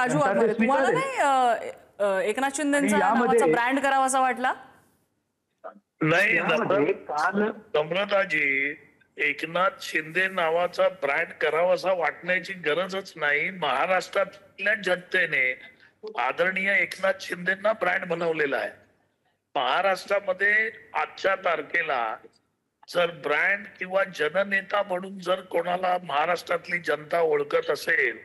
राजू जनता ते वाघमारे, तुम्हाला स्वीकारेल. नाही एकनाथ आणि शिंदेचा नावाचा यामध्ये ब्रँड करावा असा वाटला? नाही यामध्ये काल नम्रताजी, एकनाथ शिंदे नावाचा ब्रँड करावासा वाटण्याची गरजच नाही. महाराष्ट्रातल्या जनतेने आदरणीय एकनाथ शिंदेना ब्रँड बनवलेला आहे. महाराष्ट्रामध्ये आजच्या तारखेला जर ब्रँड किंवा जननेता म्हणून जर कोणाला महाराष्ट्रातली जनता ओळखत असेल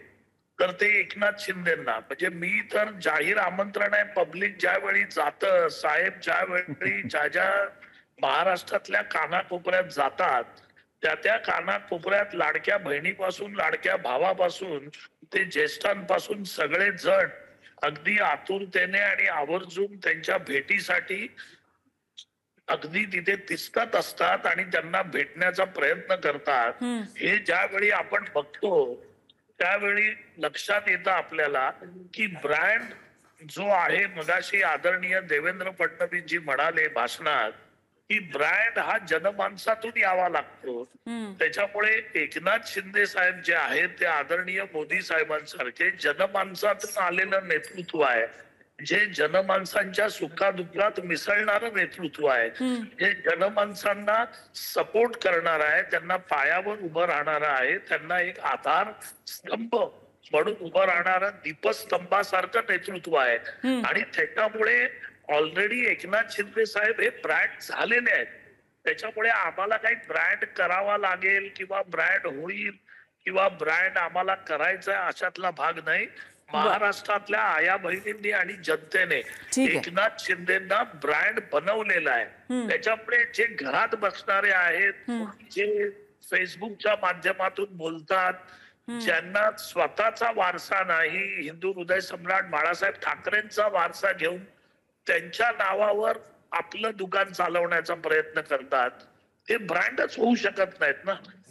तर ते एकनाथ शिंदेना. म्हणजे मी तर जाहीर आमंत्रण आहे, पब्लिक ज्यावेळी जातं, साहेब ज्यावेळी ज्या ज्या महाराष्ट्रातल्या कानाकोपऱ्यात जातात त्या कानाकोपऱ्यात लाडक्या बहिणीपासून लाडक्या भावापासून ते ज्येष्ठांपासून सगळे जण अगदी आतुरतेने आणि आवर्जून त्यांच्या भेटीसाठी अगदी तिथे तिष्ठत असतात आणि त्यांना भेटण्याचा प्रयत्न करतात. हे ज्यावेळी आपण बघतो त्यावेळी लक्षात येतं आपल्याला की ब्रँड जो आहे, मगाशी आदरणीय देवेंद्र फडणवीस जी म्हणाले भाषणात की ब्रँड हा जनमानसातून यावा लागतो. त्याच्यामुळे एकनाथ शिंदे साहेब जे आहेत ते आदरणीय मोदी साहेबांसारखे जनमानसातून आलेलं नेतृत्व आहे, जे जनमानसांच्या सुखादुःखात मिसळणारं नेतृत्व आहे, जे जनमानसांना सपोर्ट करणार आहे, त्यांना पायावर उभं राहणार आहे, त्यांना एक आधार स्तंभ म्हणून उभं राहणारं दीपस्तंभासारखं नेतृत्व आहे. आणि त्याच्यामुळे ऑलरेडी एकनाथ शिंदे साहेब हे ब्रँड झालेले आहेत. त्याच्यामुळे आम्हाला काही ब्रँड करावा लागेल किंवा ब्रँड होईल किंवा ब्रँड आम्हाला करायचा आहे अशातला भाग नाही. महाराष्ट्रातल्या आया बहिणींनी आणि जनतेने एकनाथ शिंदेना ब्रँड बनवलेला आहे. त्याच्यामुळे जे घरात बसणारे आहेत, जे फेसबुकच्या माध्यमातून बोलतात, ज्यांना स्वतःचा वारसा नाही, हिंदू हृदय सम्राट बाळासाहेब ठाकरेंचा वारसा घेऊन त्यांच्या नावावर आपलं दुकान चालवण्याचा प्रयत्न करतात, हे ब्रँडच होऊ शकत नाहीत ना.